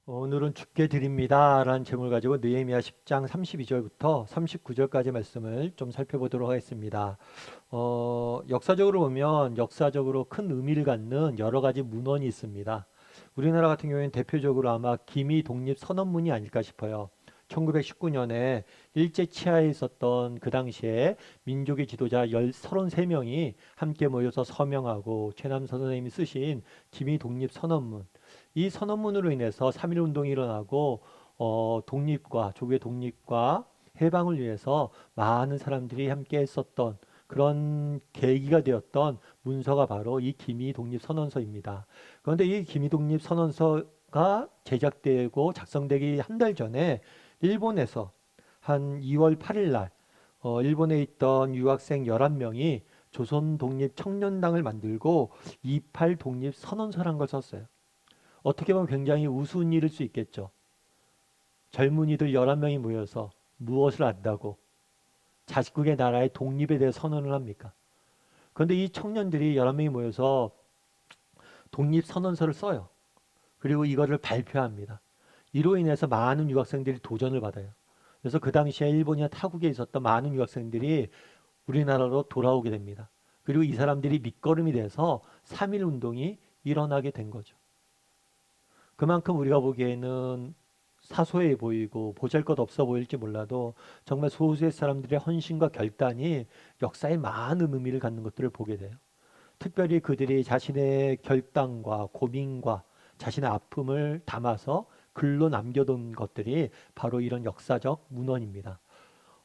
오늘은 주께 드립니다 라는 제목을 가지고 느헤미야 10장 32절부터 39절까지 말씀을 좀 살펴보도록 하겠습니다. 역사적으로 보면 역사적으로 큰 의미를 갖는 여러 가지 문헌이 있습니다. 우리나라 같은 경우에는 대표적으로 아마 기미 독립 선언문이 아닐까 싶어요. 1919년에 일제 치하에 있었던 그 당시에 민족의 지도자 33명이 함께 모여서 서명하고 최남선 선생님이 쓰신 기미 독립 선언문, 이 선언문으로 인해서 3.1 운동이 일어나고 독립과 조국의 독립과 해방을 위해서 많은 사람들이 함께 했었던 그런 계기가 되었던 문서가 바로 이 기미 독립 선언서입니다. 그런데 이 기미 독립 선언서가 제작되고 작성되기 한 달 전에 일본에서 한 2월 8일 날 일본에 있던 유학생 11명이 조선 독립 청년당을 만들고 28 독립 선언서란 걸 썼어요. 어떻게 보면 굉장히 우스운 일일 수 있겠죠. 젊은이들 11명이 모여서 무엇을 안다고 자국의 나라의 독립에 대해 선언을 합니까? 그런데 이 청년들이 11명이 모여서 독립선언서를 써요. 그리고 이거를 발표합니다. 이로 인해서 많은 유학생들이 도전을 받아요. 그래서 그 당시에 일본이나 타국에 있었던 많은 유학생들이 우리나라로 돌아오게 됩니다. 그리고 이 사람들이 밑거름이 돼서 3.1 운동이 일어나게 된 거죠. 그만큼 우리가 보기에는 사소해 보이고 보잘것없어 보일지 몰라도 정말 소수의 사람들의 헌신과 결단이 역사에 많은 의미를 갖는 것들을 보게 돼요. 특별히 그들이 자신의 결단과 고민과 자신의 아픔을 담아서 글로 남겨둔 것들이 바로 이런 역사적 문헌입니다.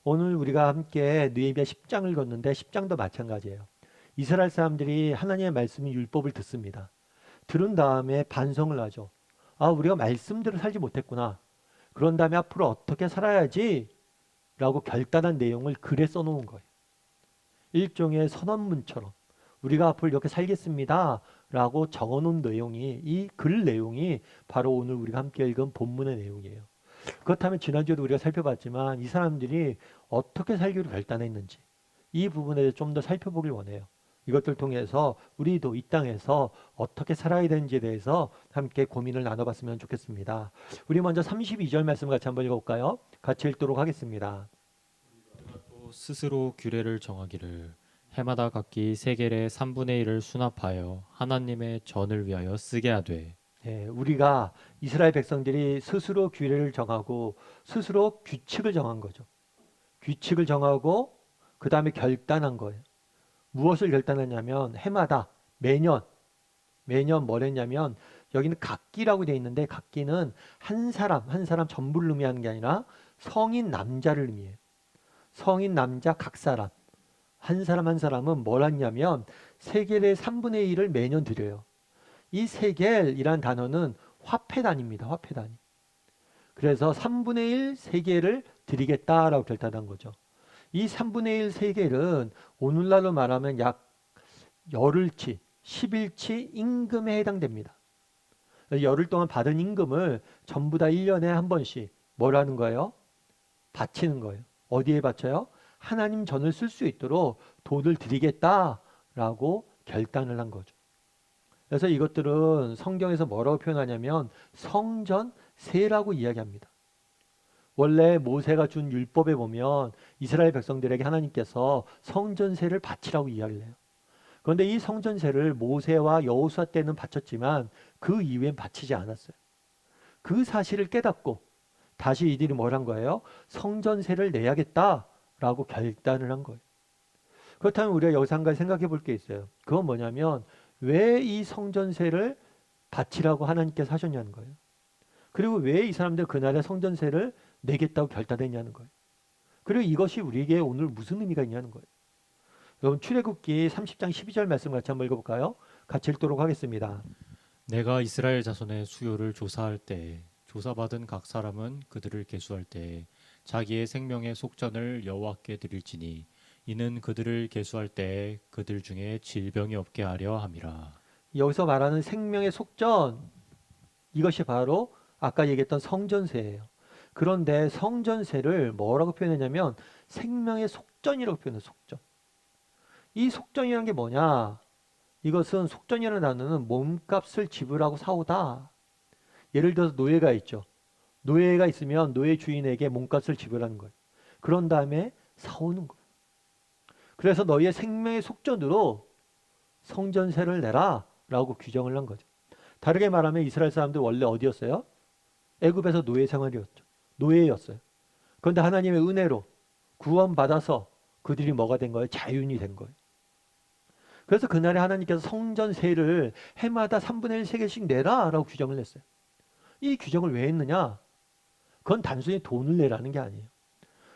오늘 우리가 함께 느헤미야 10장을 걷는데 10장도 마찬가지예요. 이스라엘 사람들이 하나님의 말씀인 율법을 듣습니다. 들은 다음에 반성을 하죠. 아, 우리가 말씀대로 살지 못했구나. 그런 다음에 앞으로 어떻게 살아야지? 라고 결단한 내용을 글에 써놓은 거예요. 일종의 선언문처럼 우리가 앞으로 이렇게 살겠습니다. 라고 적어놓은 내용이 이 글 내용이 바로 오늘 우리가 함께 읽은 본문의 내용이에요. 그렇다면 지난주에도 우리가 살펴봤지만 이 사람들이 어떻게 살기로 결단했는지 이 부분에 대해서 좀 더 살펴보길 원해요. 이것들 통해서 우리도 이 땅에서 어떻게 살아야 되는지에 대해서 함께 고민을 나눠봤으면 좋겠습니다. 우리 먼저 32절 말씀 같이 한번 읽어볼까요? 같이 읽도록 하겠습니다. 또 스스로 규례를 정하기를 해마다 각기 세겔의 3분의 1을 수납하여 하나님의 전을 위하여 쓰게 하되 예, 우리가 이스라엘 백성들이 스스로 규례를 정하고 스스로 규칙을 정한 거죠. 규칙을 정하고 그 다음에 결단한 거예요. 무엇을 결단했냐면 해마다 매년 뭘 했냐면 여기는 각기라고 되어 있는데 각기는 한 사람 전부를 의미하는 게 아니라 성인 남자를 의미해요. 성인 남자 각 사람 한 사람 한 사람은 뭘 하냐면 세겔의 3분의 1을 매년 드려요. 이 세겔이란 단어는 화폐 단위입니다. 화폐 단위. 그래서 3분의 1 세겔을 드리겠다라고 결단한 거죠. 이 3분의 1 세겔은 오늘날로 말하면 약 열흘치, 10일치 임금에 해당됩니다. 열흘 동안 받은 임금을 전부 다 1년에 한 번씩 뭐라는 거예요? 바치는 거예요. 어디에 바쳐요? 하나님 전을 쓸 수 있도록 돈을 드리겠다라고 결단을 한 거죠. 그래서 이것들은 성경에서 뭐라고 표현하냐면 성전세라고 이야기합니다. 원래 모세가 준 율법에 보면 이스라엘 백성들에게 하나님께서 성전세를 바치라고 이야기를 해요. 그런데 이 성전세를 모세와 여호수아 때는 바쳤지만 그 이후엔 바치지 않았어요. 그 사실을 깨닫고 다시 이들이 뭘 한 거예요? 성전세를 내야겠다라고 결단을 한 거예요. 그렇다면 우리가 여기서 한 가지 생각해 볼 게 있어요. 그건 뭐냐면 왜 이 성전세를 바치라고 하나님께서 하셨냐는 거예요. 그리고 왜 이 사람들 그날에 성전세를 내겠다고 결단했냐는 거예요. 그리고 이것이 우리에게 오늘 무슨 의미가 있냐는 거예요. 여러분 출애굽기 30장 12절 말씀 같이 한번 읽어볼까요? 같이 읽도록 하겠습니다. 내가 이스라엘 자손의 수요를 조사할 때 조사받은 각 사람은 그들을 계수할 때 자기의 생명의 속전을 여호와께 드릴지니 이는 그들을 계수할 때 그들 중에 질병이 없게 하려 함이라. 여기서 말하는 생명의 속전, 이것이 바로 아까 얘기했던 성전세예요. 그런데 성전세를 뭐라고 표현했냐면 생명의 속전이라고 표현해요. 속전. 이 속전이라는 게 뭐냐? 이것은 속전이라는 단어는 몸값을 지불하고 사오다. 예를 들어서 노예가 있죠. 노예가 있으면 노예 주인에게 몸값을 지불하는 거예요. 그런 다음에 사오는 거예요. 그래서 너희의 생명의 속전으로 성전세를 내라 라고 규정을 한 거죠. 다르게 말하면 이스라엘 사람들 원래 어디였어요? 애굽에서 노예 생활이었죠. 노예였어요. 그런데 하나님의 은혜로 구원받아서 그들이 뭐가 된 거예요? 자유인이 된 거예요. 그래서 그날에 하나님께서 성전세를 해마다 3분의 1 세겔씩 내라 라고 규정을 냈어요. 이 규정을 왜 했느냐? 그건 단순히 돈을 내라는 게 아니에요.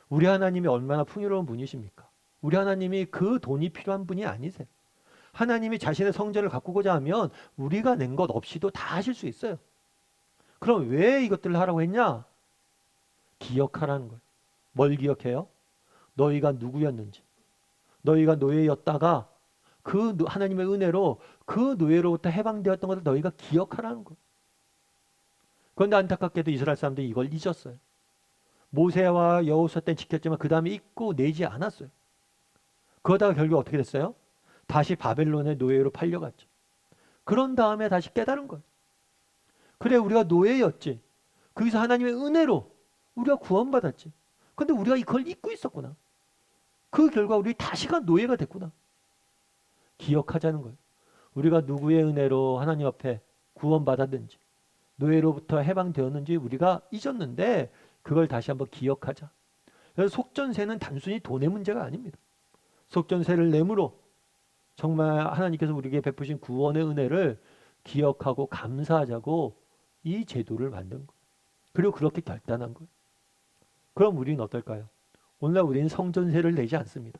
우리 하나님이 얼마나 풍요로운 분이십니까? 우리 하나님이 그 돈이 필요한 분이 아니세요. 하나님이 자신의 성전을 가꾸고자 하면 우리가 낸 것 없이도 다 하실 수 있어요. 그럼 왜 이것들을 하라고 했냐? 기억하라는 거예요. 뭘 기억해요? 너희가 누구였는지. 너희가 노예였다가 그 하나님의 은혜로 그 노예로부터 해방되었던 것을 너희가 기억하라는 거예요. 그런데 안타깝게도 이스라엘 사람들이 이걸 잊었어요. 모세와 여호수아 때는 지켰지만 그 다음에 잊고 내지 않았어요. 그러다가 결국 어떻게 됐어요? 다시 바벨론의 노예로 팔려갔죠. 그런 다음에 다시 깨달은 거예요. 그래, 우리가 노예였지. 거기서 하나님의 은혜로 우리가 구원받았지. 근데 우리가 이걸 잊고 있었구나. 그 결과 우리 다시가 노예가 됐구나. 기억하자는 거예요. 우리가 누구의 은혜로 하나님 앞에 구원받았는지, 노예로부터 해방되었는지 우리가 잊었는데 그걸 다시 한번 기억하자. 그래서 속전세는 단순히 돈의 문제가 아닙니다. 속전세를 내므로 정말 하나님께서 우리에게 베푸신 구원의 은혜를 기억하고 감사하자고 이 제도를 만든 거예요. 그리고 그렇게 결단한 거예요. 그럼 우리는 어떨까요? 오늘날 우리는 성전세를 내지 않습니다.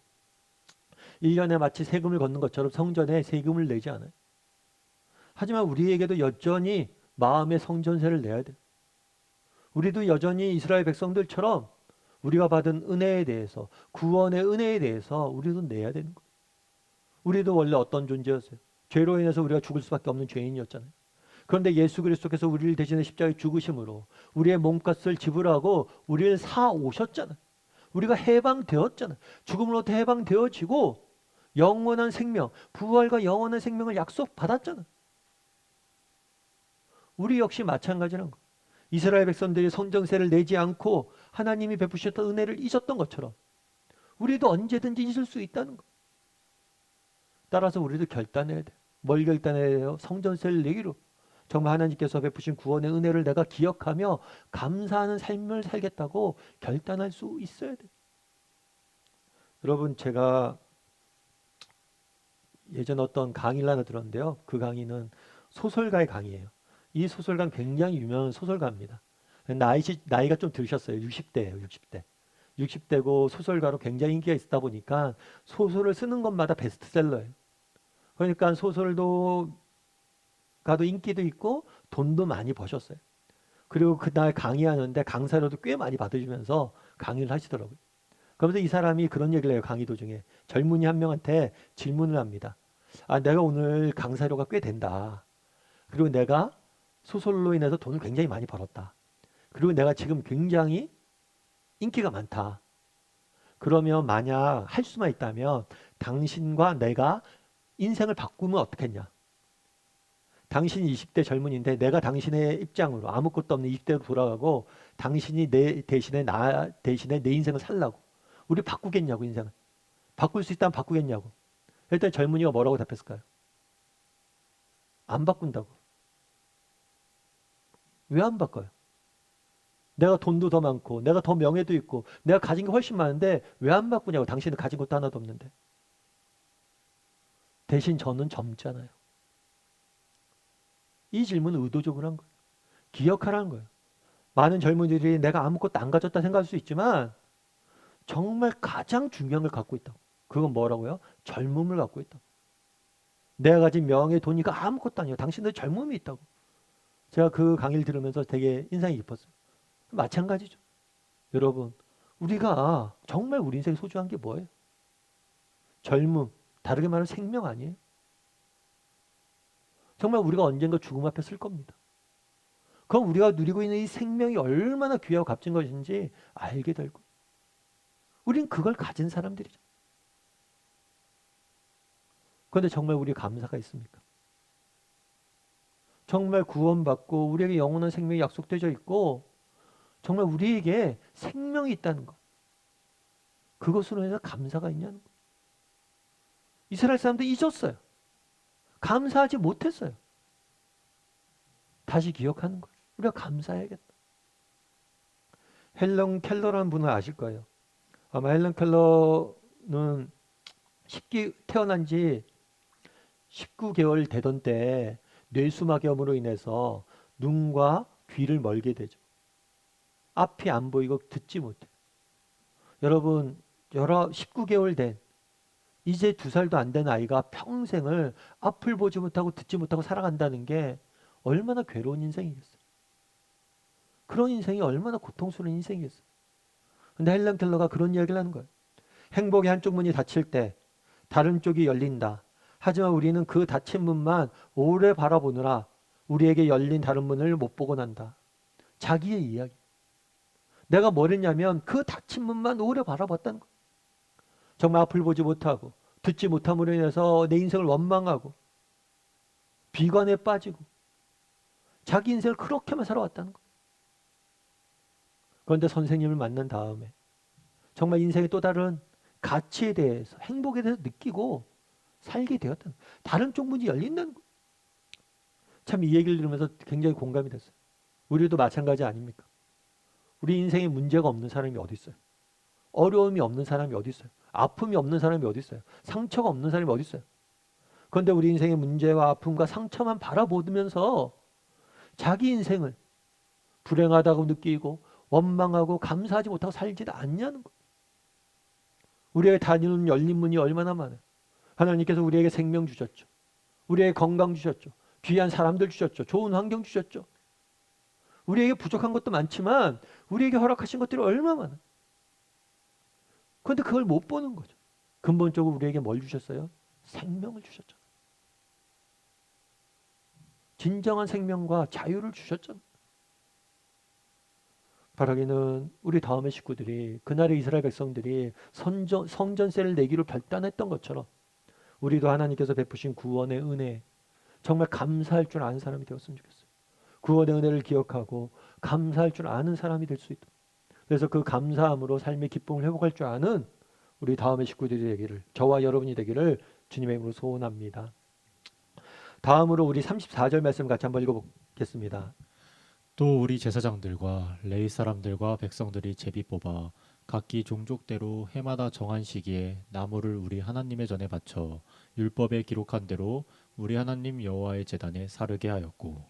1년에 마치 세금을 걷는 것처럼 성전에 세금을 내지 않아요. 하지만 우리에게도 여전히 마음의 성전세를 내야 돼요. 우리도 여전히 이스라엘 백성들처럼 우리가 받은 은혜에 대해서, 구원의 은혜에 대해서 우리도 내야 되는 거예요. 우리도 원래 어떤 존재였어요? 죄로 인해서 우리가 죽을 수밖에 없는 죄인이었잖아요. 그런데 예수 그리스도께서 우리를 대신해 십자가에 죽으심으로 우리의 몸값을 지불하고 우리를 사오셨잖아요. 우리가 해방되었잖아요. 죽음으로부터 해방되어지고 영원한 생명, 부활과 영원한 생명을 약속받았잖아요. 우리 역시 마찬가지라는 거예요. 이스라엘 백성들이 성전세를 내지 않고 하나님이 베푸셨던 은혜를 잊었던 것처럼 우리도 언제든지 잊을 수 있다는 거예요. 따라서 우리도 결단해야 돼요. 뭘 결단해야 돼요? 성전세를 내기로. 정말 하나님께서 베푸신 구원의 은혜를 내가 기억하며 감사하는 삶을 살겠다고 결단할 수 있어야 돼요. 여러분, 제가 예전 어떤 강의를 하나 들었는데요. 그 강의는 소설가의 강의예요. 이 소설가는 굉장히 유명한 소설가입니다. 나이가 좀 들으셨어요. 60대예요. 60대. 60대고 소설가로 굉장히 인기가 있다 보니까 소설을 쓰는 것마다 베스트셀러예요. 그러니까 소설도 가도 인기도 있고 돈도 많이 버셨어요. 그리고 그날 강의하는데 강사료도 꽤 많이 받으시면서 강의를 하시더라고요. 그러면서 이 사람이 그런 얘기를 해요. 강의 도중에. 젊은이 한 명한테 질문을 합니다. 아, 내가 오늘 강사료가 꽤 된다. 그리고 내가 소설로 인해서 돈을 굉장히 많이 벌었다. 그리고 내가 지금 굉장히 인기가 많다. 그러면 만약 할 수만 있다면 당신과 내가 인생을 바꾸면 어떻겠냐? 당신이 20대 젊은이인데 내가 당신의 입장으로 아무것도 없는 20대로 돌아가고 당신이 내 대신에 나 대신에 내 인생을 살라고. 우리 바꾸겠냐고 인생을. 바꿀 수 있다면 바꾸겠냐고. 일단 젊은이가 뭐라고 답했을까요? 안 바꾼다고. 왜 안 바꿔요? 내가 돈도 더 많고 내가 더 명예도 있고 내가 가진 게 훨씬 많은데 왜 안 바꾸냐고. 당신은 가진 것도 하나도 없는데. 대신 저는 젊잖아요. 이 질문을 의도적으로 한 거예요. 기억하라는 거예요. 많은 젊은이들이 내가 아무것도 안 가졌다 생각할 수 있지만 정말 가장 중요한 걸 갖고 있다고. 그건 뭐라고요? 젊음을 갖고 있다고. 내가 가진 명예, 돈이가 아무것도 아니에요. 당신들 젊음이 있다고. 제가 그 강의를 들으면서 되게 인상이 깊었어요. 마찬가지죠. 여러분, 우리가 정말 우리 인생에 소중한 게 뭐예요? 젊음, 다르게 말하면 생명 아니에요? 정말 우리가 언젠가 죽음 앞에 쓸 겁니다. 그럼 우리가 누리고 있는 이 생명이 얼마나 귀하고 값진 것인지 알게 될 거예요. 우린 그걸 가진 사람들이죠. 그런데 정말 우리 감사가 있습니까? 정말 구원받고 우리에게 영원한 생명이 약속되어 있고 정말 우리에게 생명이 있다는 것. 그것으로 해서 감사가 있냐는 것. 이스라엘 사람도 잊었어요. 감사하지 못했어요. 다시 기억하는 거예요. 우리가 감사해야겠다. 헬런 켈러라는 분을 아실 거예요. 아마 헬런 켈러는 태어난 지 19개월 되던 때 뇌수막염으로 인해서 눈과 귀를 멀게 되죠. 앞이 안 보이고 듣지 못해. 여러분, 19개월 된 이제 2살도 안 된 아이가 평생을 앞을 보지 못하고 듣지 못하고 살아간다는 게 얼마나 괴로운 인생이겠어요. 그런 인생이 얼마나 고통스러운 인생이겠어요. 근데 헬렌 켈러가 그런 이야기를 하는 거예요. 행복의 한쪽 문이 닫힐 때 다른 쪽이 열린다. 하지만 우리는 그 닫힌 문만 오래 바라보느라 우리에게 열린 다른 문을 못 보고 난다. 자기의 이야기. 내가 뭘 했냐면 그 닫힌 문만 오래 바라봤다는 거예요. 정말 앞을 보지 못하고 듣지 못함으로 인해서 내 인생을 원망하고 비관에 빠지고 자기 인생을 그렇게만 살아왔다는 거예요. 그런데 선생님을 만난 다음에 정말 인생의 또 다른 가치에 대해서 행복에 대해서 느끼고 살게 되었다는 거예요. 다른 쪽 문이 열린다는 거예요. 참 이 얘기를 들으면서 굉장히 공감이 됐어요. 우리도 마찬가지 아닙니까? 우리 인생에 문제가 없는 사람이 어디 있어요? 어려움이 없는 사람이 어디 있어요? 아픔이 없는 사람이 어디 있어요? 상처가 없는 사람이 어디 있어요? 그런데 우리 인생의 문제와 아픔과 상처만 바라보면서 자기 인생을 불행하다고 느끼고 원망하고 감사하지 못하고 살지도 않냐는 거예요. 우리에게 다니는 열린 문이 얼마나 많아요. 하나님께서 우리에게 생명 주셨죠. 우리에게 건강 주셨죠. 귀한 사람들 주셨죠. 좋은 환경 주셨죠. 우리에게 부족한 것도 많지만 우리에게 허락하신 것들이 얼마나 많아요. 그런데 그걸 못 보는 거죠. 근본적으로 우리에게 뭘 주셨어요? 생명을 주셨죠. 진정한 생명과 자유를 주셨죠. 바라기는 우리 다음의 식구들이 그날의 이스라엘 백성들이 성전세를 내기로 결단했던 것처럼 우리도 하나님께서 베푸신 구원의 은혜 정말 감사할 줄 아는 사람이 되었으면 좋겠어요. 구원의 은혜를 기억하고 감사할 줄 아는 사람이 될 수 있도록. 그래서 그 감사함으로 삶의 기쁨을 회복할 줄 아는 우리 다음의 식구들이 되기를, 저와 여러분이 되기를 주님의 이름으로 소원합니다. 다음으로 우리 34절 말씀 같이 한번 읽어보겠습니다. 또 우리 제사장들과 레위 사람들과 백성들이 제비 뽑아 각기 종족대로 해마다 정한 시기에 나무를 우리 하나님의 전에 바쳐 율법에 기록한 대로 우리 하나님 여호와의 제단에 사르게 하였고.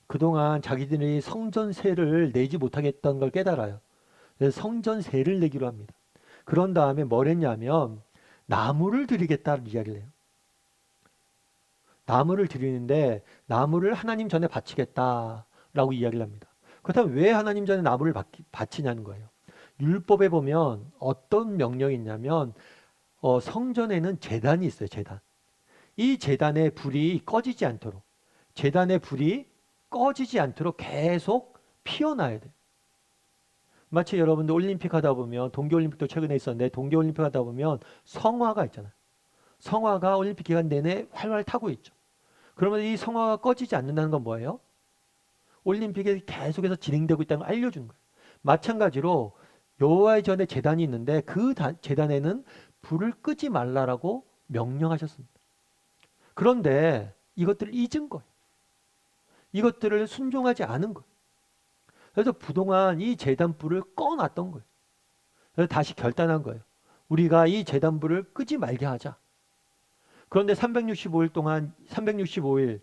그동안 자기들이 성전세를 내지 못하겠다는 걸 깨달아요. 그래서 성전세를 내기로 합니다. 그런 다음에 뭘 했냐면 나무를 드리겠다는 이야기를 해요. 나무를 드리는데 나무를 하나님 전에 바치겠다라고 이야기를 합니다. 그렇다면 왜 하나님 전에 나무를 바치냐는 거예요. 율법에 보면 어떤 명령이 있냐면 성전에는 제단이 있어요. 제단. 이 제단의 불이 꺼지지 않도록 제단의 불이 꺼지지 않도록 계속 피어나야 돼요. 마치 여러분들 올림픽 하다 보면 동계올림픽도 최근에 있었는데 동계올림픽 하다 보면 성화가 있잖아요. 성화가 올림픽 기간 내내 활활 타고 있죠. 그러면 이 성화가 꺼지지 않는다는 건 뭐예요? 올림픽이 계속해서 진행되고 있다는 걸 알려주는 거예요. 마찬가지로 여호와의 전에 제단이 있는데 그 제단에는 불을 끄지 말라라고 명령하셨습니다. 그런데 이것들을 잊은 거예요. 이것들을 순종하지 않은 거예요. 그래서 그동안 이 제단불을 꺼놨던 거예요. 그래서 다시 결단한 거예요. 우리가 이 제단불을 끄지 말게 하자. 그런데 365일 동안 365일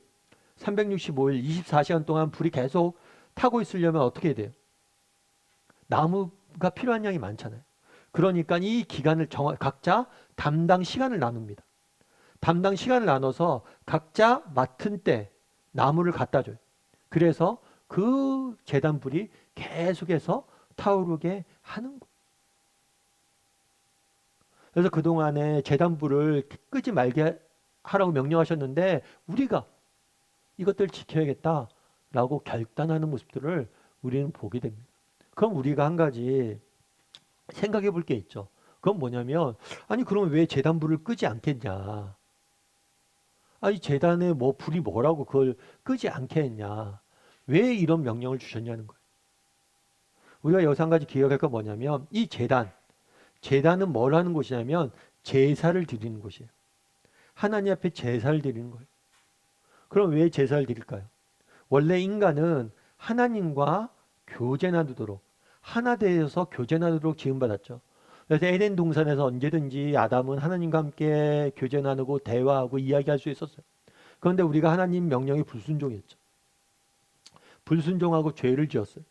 24시간 동안 불이 계속 타고 있으려면 어떻게 해야 돼요? 나무가 필요한 양이 많잖아요. 그러니까 이 기간을 각자 담당 시간을 나눕니다. 담당 시간을 나눠서 각자 맡은 때 나무를 갖다 줘요. 그래서 그 제단불이 계속해서 타오르게 하는 거예요. 그래서 그동안에 제단불을 끄지 말게 하라고 명령하셨는데 우리가 이것들을 지켜야겠다라고 결단하는 모습들을 우리는 보게 됩니다. 그럼 우리가 한 가지 생각해 볼 게 있죠. 그건 뭐냐면 아니 그럼 왜 제단불을 끄지 않겠냐. 아니 제단에 뭐 불이 뭐라고 그걸 끄지 않게 했냐? 왜 이런 명령을 주셨냐는 거예요. 우리가 여기서 한 가지 기억할 건 뭐냐면 이 재단은 뭘 하는 곳이냐면 제사를 드리는 곳이에요. 하나님 앞에 제사를 드리는 거예요. 그럼 왜 제사를 드릴까요? 원래 인간은 하나님과 교제 나누도록 하나 되어서 교제 나누도록 지음받았죠. 그래서 에덴 동산에서 언제든지 아담은 하나님과 함께 교제 나누고 대화하고 이야기할 수 있었어요. 그런데 우리가 하나님 명령에 불순종했죠. 불순종하고 죄를 지었어요.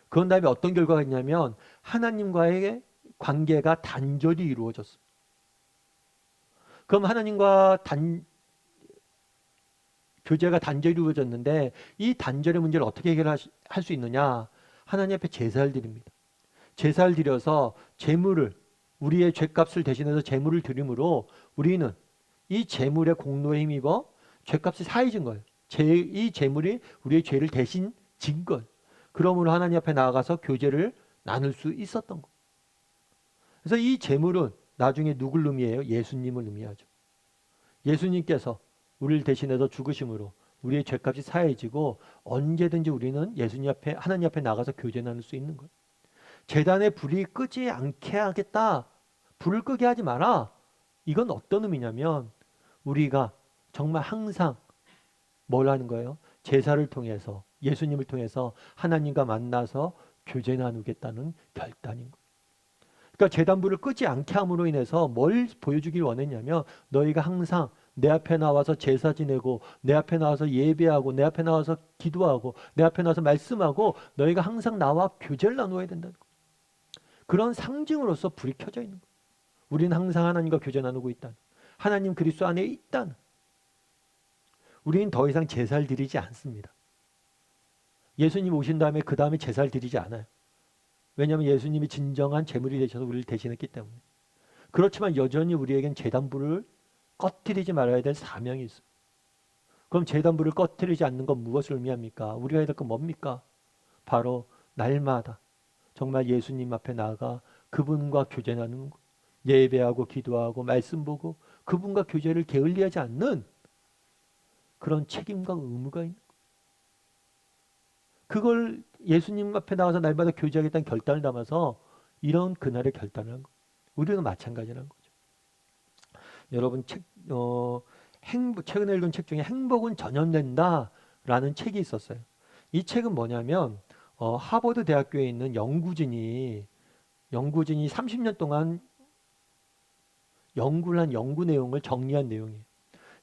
그런 다음에 어떤 결과가 있냐면 하나님과의 관계가 단절이 이루어졌어요. 그럼 하나님과 교제가 단절이 이루어졌는데 이 단절의 문제를 어떻게 해결할 수 있느냐? 하나님 앞에 제사를 드립니다. 제사를 드려서 제물을 우리의 죄값을 대신해서 제물을 드림으로 우리는 이 제물의 공로에 힘입어 죄값이 사해진 거예요. 이 제물이 우리의 죄를 대신 진 거예요. 그러므로 하나님 앞에 나아가서 교제를 나눌 수 있었던 거예요. 그래서 이 제물은 나중에 누굴 의미해요? 예수님을 의미하죠. 예수님께서 우리를 대신해서 죽으심으로 우리의 죄값이 사해지고 언제든지 우리는 예수님 앞에 하나님 앞에 나가서 교제 나눌 수 있는 거예요. 제단에 불이 끄지 않게 하겠다. 불을 끄게 하지 마라. 이건 어떤 의미냐면 우리가 정말 항상 뭘 하는 거예요? 제사를 통해서 예수님을 통해서 하나님과 만나서 교제 나누겠다는 결단인 거예요. 그러니까 제단불을 끄지 않게 함으로 인해서 뭘 보여주길 원했냐면 너희가 항상 내 앞에 나와서 제사 지내고 내 앞에 나와서 예배하고 내 앞에 나와서 기도하고 내 앞에 나와서 말씀하고 너희가 항상 나와 교제를 나누어야 된다는 거예요. 그런 상징으로서 불이 켜져 있는 거예요. 우리는 항상 하나님과 교제 나누고 있다는, 하나님 그리스도 안에 있다는. 우리는 더 이상 제사를 드리지 않습니다. 예수님 오신 다음에 그 다음에 제사를 드리지 않아요. 왜냐하면 예수님이 진정한 제물이 되셔서 우리를 대신했기 때문에. 그렇지만 여전히 우리에겐 제단불을 꺼뜨리지 말아야 될 사명이 있어요. 그럼 제단불을 꺼뜨리지 않는 건 무엇을 의미합니까? 우리가 해야 될 건 뭡니까? 바로 날마다 정말 예수님 앞에 나아가 그분과 교제 나누는 것, 예배하고 기도하고 말씀 보고 그분과 교제를 게을리하지 않는 그런 책임과 의무가 있는 거예요. 그걸 예수님 앞에 나가서 날마다 교제하겠다는 결단을 담아서 이런 그날의 결단을 한 거예요. 우리도 마찬가지라는 거죠. 여러분 최근에 읽은 책 중에 행복은 전염된다라는 책이 있었어요. 이 책은 뭐냐면 하버드 대학교에 있는 연구진이 30년 동안 연구를 한 연구 내용을 정리한 내용이에요.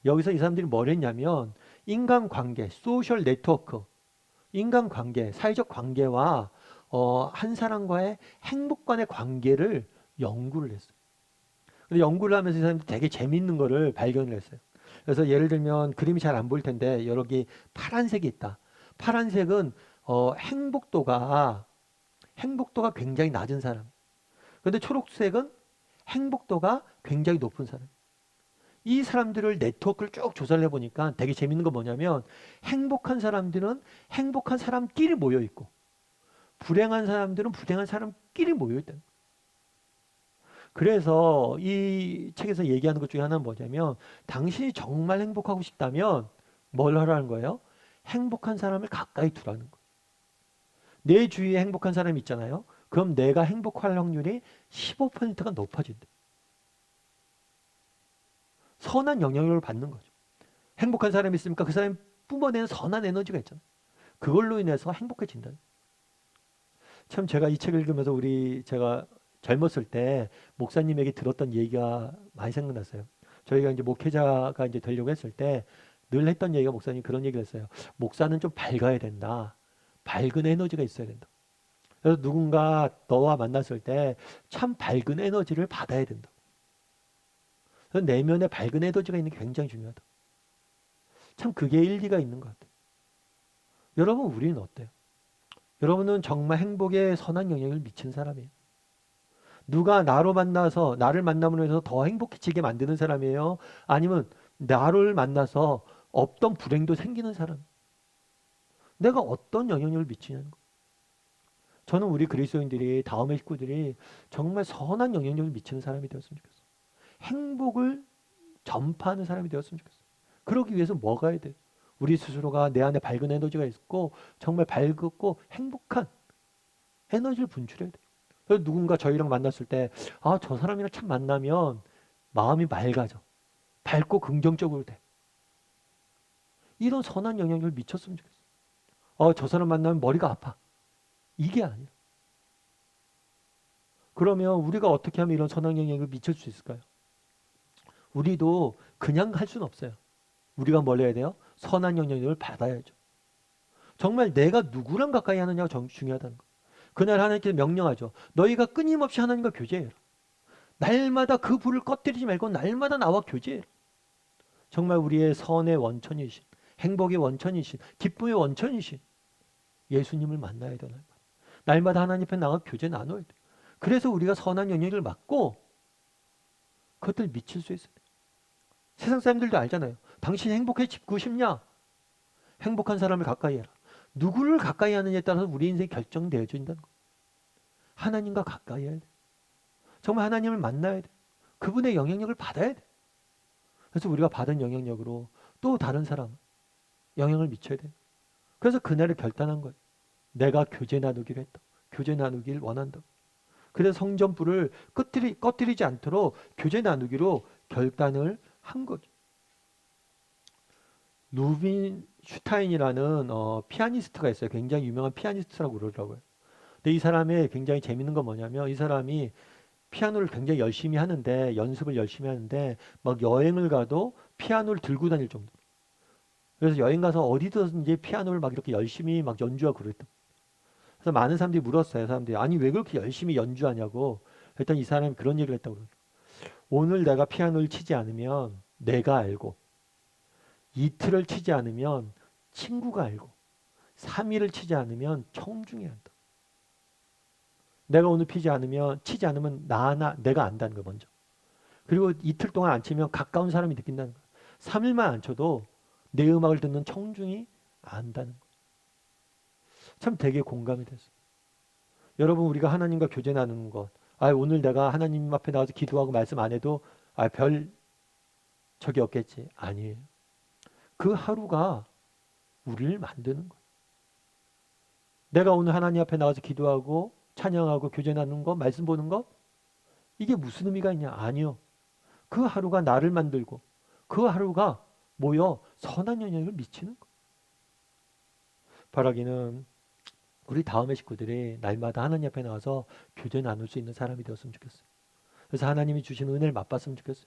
여기서 이 사람들이 뭘 했냐면 인간관계, 소셜 네트워크, 인간관계, 사회적 관계와 한 사람과의 행복 간의 관계를 연구를 했어요. 근데 연구를 하면서 이 사람들이 되게 재밌는 거를 발견을 했어요. 그래서 예를 들면 그림이 잘 안 보일 텐데 여기 파란색이 있다. 파란색은 행복도가 굉장히 낮은 사람. 근데 초록색은 행복도가 굉장히 높은 사람. 이 사람들을 네트워크를 쭉 조사를 해보니까 되게 재밌는 건 뭐냐면 행복한 사람들은 행복한 사람끼리 모여 있고 불행한 사람들은 불행한 사람끼리 모여 있다. 그래서 이 책에서 얘기하는 것 중에 하나는 뭐냐면 당신이 정말 행복하고 싶다면 뭘 하라는 거예요? 행복한 사람을 가까이 두라는 거예요. 내 주위에 행복한 사람이 있잖아요. 그럼 내가 행복할 확률이 15%가 높아진대. 선한 영향력을 받는 거죠. 행복한 사람이 있으니까 그 사람이 뿜어내는 선한 에너지가 있잖아요. 그걸로 인해서 행복해진다. 참 제가 이 책을 읽으면서 제가 젊었을 때 목사님에게 들었던 얘기가 많이 생각났어요. 저희가 이제 목회자가 이제 되려고 했을 때 늘 했던 얘기가 목사님 그런 얘기를 했어요. 목사는 좀 밝아야 된다. 밝은 에너지가 있어야 된다. 그래서 누군가 너와 만났을 때 참 밝은 에너지를 받아야 된다. 그래서 내면에 밝은 에너지가 있는 게 굉장히 중요하다. 참 그게 일리가 있는 것 같아요. 여러분 우리는 어때요? 여러분은 정말 행복에 선한 영향을 미치는 사람이에요. 누가 나를 만남으로 해서 더 행복해지게 만드는 사람이에요? 아니면 나를 만나서 없던 불행도 생기는 사람? 내가 어떤 영향력을 미치냐는 거. 저는 우리 그리스도인들이 다음의 식구들이 정말 선한 영향력을 미치는 사람이 되었으면 좋겠어. 행복을 전파하는 사람이 되었으면 좋겠어. 그러기 위해서 뭐가 해야 돼? 우리 스스로가 내 안에 밝은 에너지가 있고 정말 밝고 행복한 에너지를 분출해야 돼. 그래서 누군가 저희랑 만났을 때, 아, 저 사람이랑 참 만나면 마음이 맑아져. 밝고 긍정적으로 돼. 이런 선한 영향력을 미쳤으면 좋겠어. 저 사람 만나면 머리가 아파. 이게 아니야. 그러면 우리가 어떻게 하면 이런 선한 영향력을 미칠 수 있을까요? 우리도 그냥 할 수는 없어요. 우리가 뭘 해야 돼요? 선한 영향력을 받아야죠. 정말 내가 누구랑 가까이 하느냐가 중요하다는 거. 그날 하나님께서 명령하죠. 너희가 끊임없이 하나님과 교제해라. 날마다 그 불을 꺼뜨리지 말고 날마다 나와 교제해라. 정말 우리의 선의 원천이신, 행복의 원천이신, 기쁨의 원천이신 예수님을 만나야 돼. 날마다 하나님 앞에 나가 교제 나눠야 돼. 그래서 우리가 선한 영향을 받고 그것들 미칠 수 있어요. 세상 사람들도 알잖아요. 당신이 행복해지고 싶냐? 행복한 사람을 가까이 해라. 누구를 가까이 하느냐에 따라서 우리 인생이 결정되어진다는 거예요. 하나님과 가까이 해야 돼. 정말 하나님을 만나야 돼. 그분의 영향력을 받아야 돼. 그래서 우리가 받은 영향력으로 또 다른 사람 영향을 미쳐야 돼. 그래서 그날을 결단한 거예요. 내가 교제 나누기로 했다. 교제 나누길 원한다. 그래서 성전불을 꺼뜨리지 않도록 교제 나누기로 결단을 한 거죠. 루빈 슈타인이라는 피아니스트가 있어요. 굉장히 유명한 피아니스트라고 그러더라고요. 근데 이 사람의 굉장히 재밌는 건 뭐냐면 이 사람이 피아노를 굉장히 열심히 하는데 연습을 열심히 하는데 막 여행을 가도 피아노를 들고 다닐 정도. 그래서 여행 가서 어디든지 피아노를 막 이렇게 열심히 막 연주하고 그랬다. 그래서 많은 사람들이 물었어요. 사람들이 아니 왜 그렇게 열심히 연주하냐고. 그랬더니 이 사람이 그런 얘기를 했다고 그래요. 오늘 내가 피아노를 치지 않으면 내가 알고 이틀을 치지 않으면 친구가 알고 3일을 치지 않으면 청중이 안다. 내가 오늘 치지 않으면 내가 안다는 거예요, 먼저. 그리고 이틀 동안 안 치면 가까운 사람이 느낀다는 거예요. 3일만 안 쳐도 내 음악을 듣는 청중이 안다는 거예요. 참 되게 공감이 됐어요. 여러분, 우리가 하나님과 교제 나누는 것. 오늘 내가 하나님 앞에 나와서 기도하고 말씀 안 해도 별 적이 없겠지. 아니에요. 그 하루가 우리를 만드는 거예요. 내가 오늘 하나님 앞에 나와서 기도하고 찬양하고 교제 나누는 거, 말씀 보는 거, 이게 무슨 의미가 있냐? 아니요. 그 하루가 나를 만들고 그 하루가 모여 선한 영향을 미치는 거. 바라기는 우리 다음의 식구들이 날마다 하나님 앞에 나와서 교제 나눌 수 있는 사람이 되었으면 좋겠어요. 그래서 하나님이 주신 은혜를 맛봤으면 좋겠어요.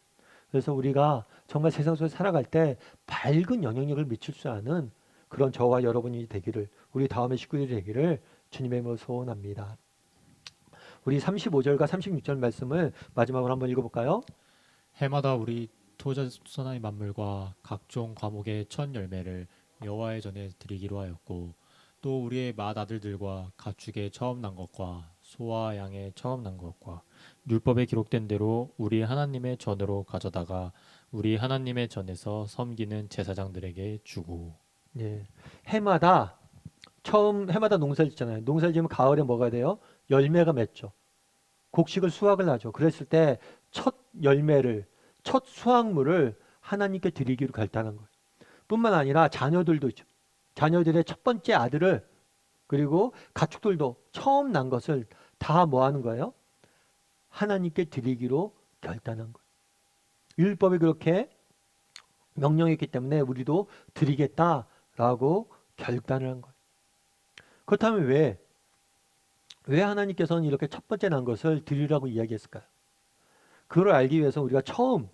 그래서 우리가 정말 세상 속에 살아갈 때 밝은 영향력을 미칠 수 있는 그런 저와 여러분이 되기를, 우리 다음의 식구들이 되기를 주님의 이름으로 소원합니다. 우리 35절과 36절 말씀을 마지막으로 한번 읽어볼까요? 해마다 우리 토자선의 만물과 각종 과목의 첫 열매를 여호와의 전에 드리기로 하였고 또 우리의 맏아들들과 가축의 처음 난 것과 소와 양의 처음 난 것과 율법에 기록된 대로 우리 하나님의 전으로 가져다가 우리 하나님의 전에서 섬기는 제사장들에게 주고. 예. 해마다 농사를 짓잖아요. 농사를 지으면 가을에 뭐가 돼요? 열매가 맺죠. 곡식을 수확을 하죠. 그랬을 때 첫 열매를, 첫 수확물을 하나님께 드리기로 결단한 거예요. 뿐만 아니라 자녀들도 있죠. 자녀들의 첫 번째 아들을, 그리고 가축들도 처음 난 것을 다 뭐 하는 거예요? 하나님께 드리기로 결단한 거예요. 율법이 그렇게 명령했기 때문에 우리도 드리겠다라고 결단을 한 거예요. 그렇다면 왜 하나님께서는 이렇게 첫 번째 난 것을 드리라고 이야기했을까요? 그걸 알기 위해서 우리가 처음,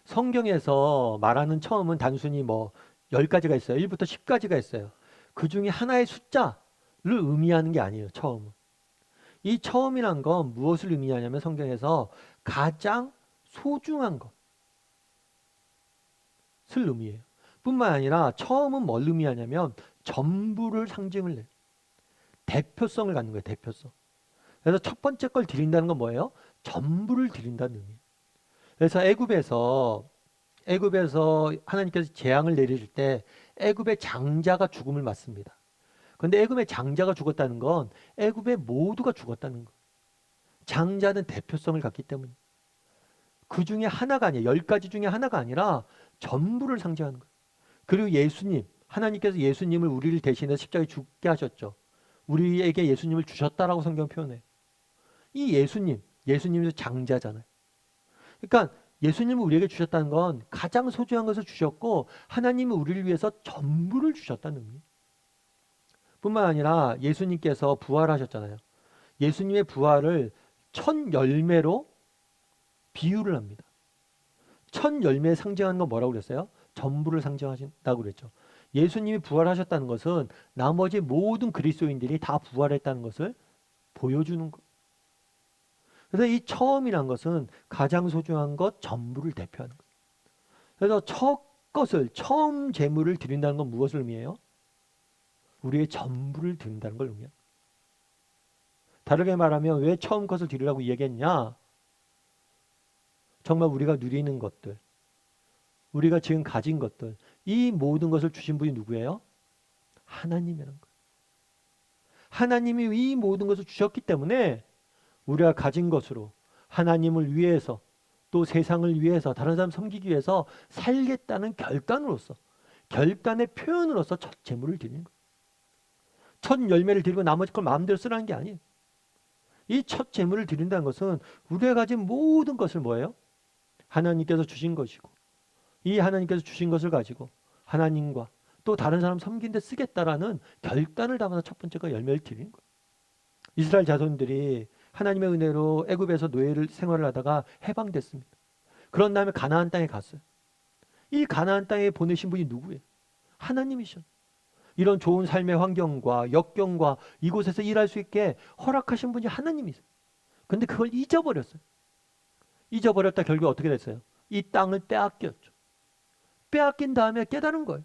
성경에서 말하는 처음은 단순히 10가지가 있어요. 1부터 10가지가 있어요. 그 중에 하나의 숫자를 의미하는 게 아니에요. 처음은. 이 처음이란 건 무엇을 의미하냐면 성경에서 가장 소중한 것을 의미해요. 뿐만 아니라 처음은 뭘 의미하냐면 전부를 상징을 해요. 대표성을 갖는 거예요. 대표성. 그래서 첫 번째 걸 드린다는 건 뭐예요? 전부를 드린다는 의미예요. 그래서 애굽에서 하나님께서 재앙을 내리실 때 애굽의 장자가 죽음을 맞습니다. 그런데 애굽의 장자가 죽었다는 건 애굽의 모두가 죽었다는 거예요. 장자는 대표성을 갖기 때문에 그 중에 하나가 아니에요. 10가지 중에 하나가 아니라 전부를 상징하는 거예요. 그리고 예수님, 하나님께서 예수님을 우리를 대신해서 십자가에 죽게 하셨죠. 우리에게 예수님을 주셨다라고 성경 표현해요. 이 예수님이 장자잖아요. 그러니까 예수님을 우리에게 주셨다는 건 가장 소중한 것을 주셨고 하나님은 우리를 위해서 전부를 주셨다는 의미예요. 뿐만 아니라 예수님께서 부활하셨잖아요. 예수님의 부활을 첫 열매로 비유를 합니다. 첫 열매에 상징하는 건 뭐라고 그랬어요? 전부를 상징하신다고 그랬죠. 예수님이 부활하셨다는 것은 나머지 모든 그리스도인들이 다 부활했다는 것을 보여주는 것. 그래서 이 처음이란 것은 가장 소중한 것 전부를 대표하는 것. 그래서 첫 것을 처음 제물을 드린다는 건 무엇을 의미해요? 우리의 전부를 드린다는 걸 의미해요. 다르게 말하면 왜 처음 것을 드리라고 얘기했냐? 정말 우리가 누리는 것들, 우리가 지금 가진 것들, 이 모든 것을 주신 분이 누구예요? 하나님이라는 거예요. 하나님이 이 모든 것을 주셨기 때문에 우리가 가진 것으로 하나님을 위해서 또 세상을 위해서 다른 사람 섬기기 위해서 살겠다는 결단으로서 결단의 표현으로서 첫 제물을 드리는 거예요. 첫 열매를 드리고 나머지 걸 마음대로 쓰라는 게 아니에요. 이 첫 제물을 드린다는 것은 우리가 가진 모든 것을 뭐예요? 하나님께서 주신 것이고 이 하나님께서 주신 것을 가지고 하나님과 또 다른 사람 섬기는 데 쓰겠다라는 결단을 담아서 첫 번째가 열매를 드리는 거예요. 이스라엘 자손들이 하나님의 은혜로 애굽에서 노예를 생활을 하다가 해방됐습니다. 그런 다음에 가나안 땅에 갔어요. 이 가나안 땅에 보내신 분이 누구예요? 하나님이셔. 이런 좋은 삶의 환경과 역경과 이곳에서 일할 수 있게 허락하신 분이 하나님이세요. 근데 그걸 잊어버렸어요. 잊어버렸다 결국 어떻게 됐어요? 이 땅을 빼앗겼죠. 빼앗긴 다음에 깨달은 거예요.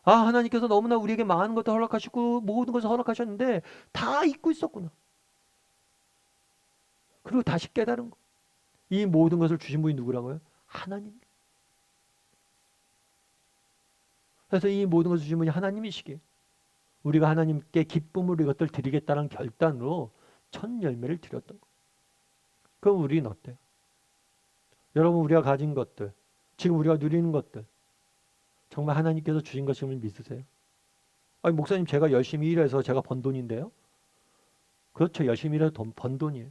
아, 하나님께서 너무나 우리에게 많은 것도 허락하시고 모든 것을 허락하셨는데 다 잊고 있었구나. 그리고 다시 깨달은 거. 이 모든 것을 주신 분이 누구라고요? 하나님. 그래서 이 모든 것을 주신 분이 하나님이시기에 우리가 하나님께 기쁨으로 이것들 드리겠다는 결단으로 첫 열매를 드렸던 거. 그럼 우리는 어때요? 여러분 우리가 가진 것들, 지금 우리가 누리는 것들 정말 하나님께서 주신 것임을 믿으세요? 아니 목사님 제가 열심히 일해서 제가 번 돈인데요. 그렇죠. 열심히 일해서 번 돈이에요.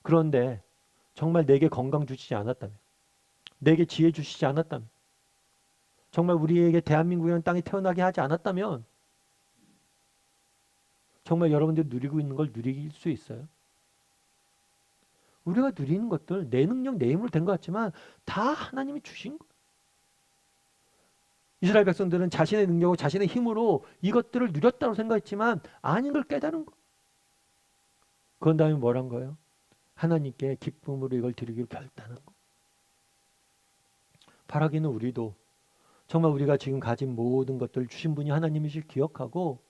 그런데 정말 내게 건강 주시지 않았다면 내게 지혜 주시지 않았다면 정말 우리에게 대한민국이라는 땅에 태어나게 하지 않았다면 정말 여러분들이 누리고 있는 걸 누릴 수 있어요? 우리가 누리는 것들 내 능력 내 힘으로 된 것 같지만 다 하나님이 주신 거예요. 이스라엘 백성들은 자신의 능력과 자신의 힘으로 이것들을 누렸다고 생각했지만 아닌 걸 깨달은 거. 그런 다음에 뭐란 거예요? 하나님께 기쁨으로 이걸 드리기로 결단한 거. 바라기는 우리도 정말 우리가 지금 가진 모든 것들을 주신 분이 하나님이실 기억하고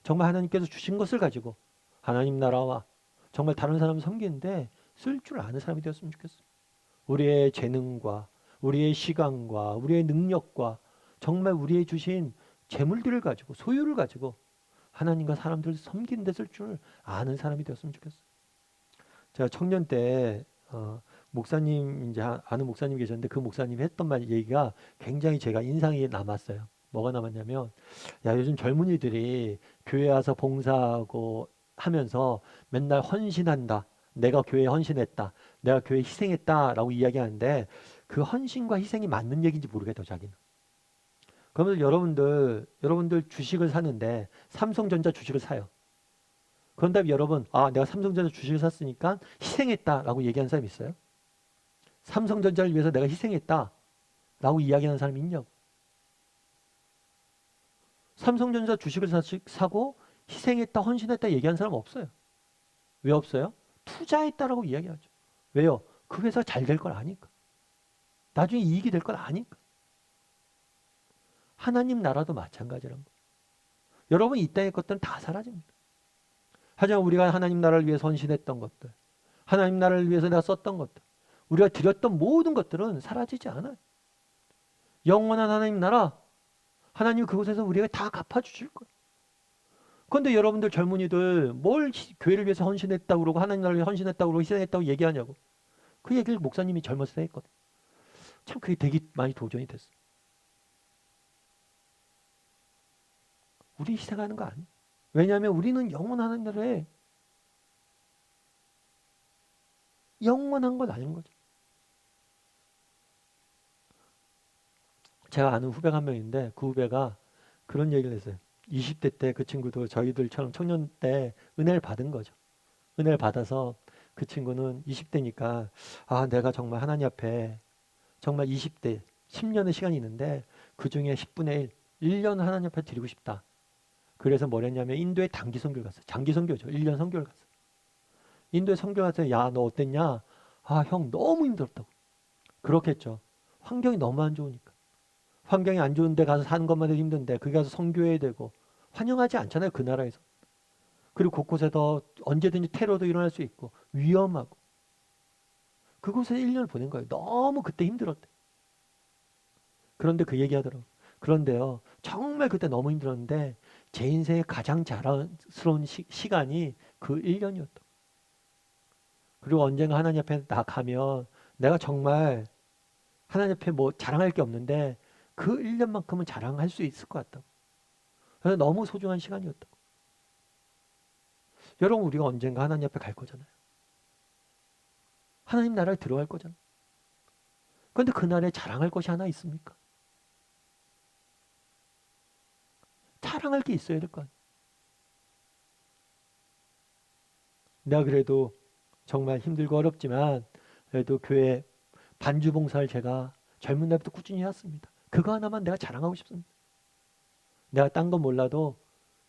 정말 하나님께서 주신 것을 가지고 하나님 나라와 정말 다른 사람을 섬기는데 쓸 줄 아는 사람이 되었으면 좋겠어요. 우리의 재능과 우리의 시간과 우리의 능력과 정말 우리의 주신 재물들을 가지고 소유를 가지고 하나님과 사람들을 섬기는 데 쓸 줄 아는 사람이 되었으면 좋겠어요. 제가 청년 때 목사님 이제 아는 목사님 계셨는데 그 목사님이 했던 말 얘기가 굉장히 제가 인상이 남았어요. 뭐가 남았냐면 야 요즘 젊은이들이 교회 와서 봉사하고 하면서 맨날 헌신한다. 내가 교회에 헌신했다. 내가 교회에 희생했다라고 이야기하는데 그 헌신과 희생이 맞는 얘기인지 모르겠다 자기는. 그러면서 여러분들 주식을 사는데 삼성전자 주식을 사요. 그런 다음에 여러분 내가 삼성전자 주식을 샀으니까 희생했다라고 얘기하는 사람이 있어요? 삼성전자를 위해서 내가 희생했다라고 이야기하는 사람이 있냐고. 삼성전자 주식을 사고 희생했다 헌신했다 얘기하는 사람 없어요. 왜 없어요? 투자했다라고 이야기하죠. 왜요? 그 회사가 잘 될 걸 아니까. 나중에 이익이 될 걸 아니까. 하나님 나라도 마찬가지란 거. 여러분 이 땅의 것들은 다 사라집니다. 하지만 우리가 하나님 나라를 위해서 헌신했던 것들, 하나님 나라를 위해서 내가 썼던 것들, 우리가 드렸던 모든 것들은 사라지지 않아요. 영원한 하나님 나라, 하나님 그곳에서 우리가 다 갚아주실 거예요. 그런데 여러분들 젊은이들 뭘 교회를 위해서 헌신했다고 그러고 하나님 나라를 위해서 헌신했다고 그러고 희생했다고 얘기하냐고. 그 얘기를 목사님이 젊었을 때 했거든요. 참 그게 되게 많이 도전이 됐어요. 우리 희생하는 거 아니에요. 왜냐하면 우리는 영원한 나라에 영원한 건 아닌 거죠. 제가 아는 후배가 한 명인데 그 후배가 그런 얘기를 했어요. 20대 때 그 친구도 저희들처럼 청년 때 은혜를 받은 거죠. 은혜를 받아서 그 친구는 20대니까 아, 내가 정말 하나님 앞에 정말 20대 10년의 시간이 있는데 그 중에 10분의 1, 1년 하나님 앞에 드리고 싶다. 그래서 뭘 했냐면 인도에 단기 선교를 갔어요. 장기 선교죠. 1년 선교를 갔어요. 인도에 선교 가서 야, 너 어땠냐? 아, 형 너무 힘들었다고. 그렇겠죠. 환경이 너무 안 좋으니까. 환경이 안 좋은데 가서 사는 것만 해도 힘든데 거기 가서 선교해야 되고 환영하지 않잖아요. 그 나라에서. 그리고 곳곳에 더 언제든지 테러도 일어날 수 있고 위험하고 그곳에 1년을 보낸 거예요. 너무 그때 힘들었대. 그런데 그 얘기하더라고. 그런데요. 정말 그때 너무 힘들었는데 제 인생의 가장 자랑스러운 시간이 그 1년이었다. 그리고 언젠가 하나님 앞에 나가면 내가 정말 하나님 앞에 뭐 자랑할 게 없는데 그 1년만큼은 자랑할 수 있을 것 같다고. 그래서 너무 소중한 시간이었다고. 여러분 우리가 언젠가 하나님 앞에 갈 거잖아요. 하나님 나라에 들어갈 거잖아요. 그런데 그날에 자랑할 것이 하나 있습니까? 자랑할 게 있어야 될 거 아니에요. 내가 그래도 정말 힘들고 어렵지만 그래도 교회 반주 봉사를 제가 젊은 날부터 꾸준히 해왔습니다. 그거 하나만 내가 자랑하고 싶습니다. 내가 딴 건 몰라도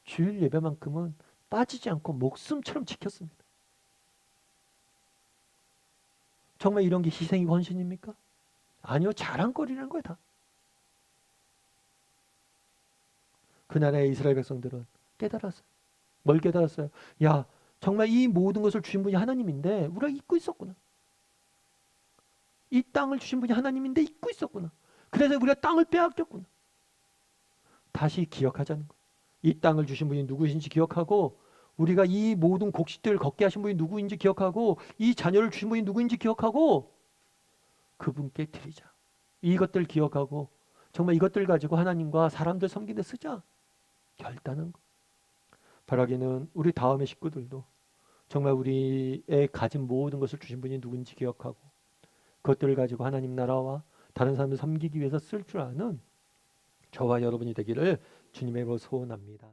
주일 예배만큼은 빠지지 않고 목숨처럼 지켰습니다. 정말 이런 게 희생이고 헌신입니까? 아니요. 자랑거리라는 거예요 다. 그 나라의 이스라엘 백성들은 깨달았어요. 뭘 깨달았어요? 야, 정말 이 모든 것을 주신 분이 하나님인데 우리가 잊고 있었구나. 이 땅을 주신 분이 하나님인데 잊고 있었구나. 그래서 우리가 땅을 빼앗겼구나. 다시 기억하자는 거예요. 이 땅을 주신 분이 누구신지 기억하고 우리가 이 모든 곡식들을 걷게 하신 분이 누구인지 기억하고 이 자녀를 주신 분이 누구인지 기억하고 그분께 드리자. 이것들 기억하고 정말 이것들 가지고 하나님과 사람들 섬기는 데 쓰자. 결단한 거. 바라기는 우리 다음의 식구들도 정말 우리의 가진 모든 것을 주신 분이 누군지 기억하고 그것들을 가지고 하나님 나라와 다른 사람을 섬기기 위해서 쓸 줄 아는 저와 여러분이 되기를 주님의 이름으로 소원합니다.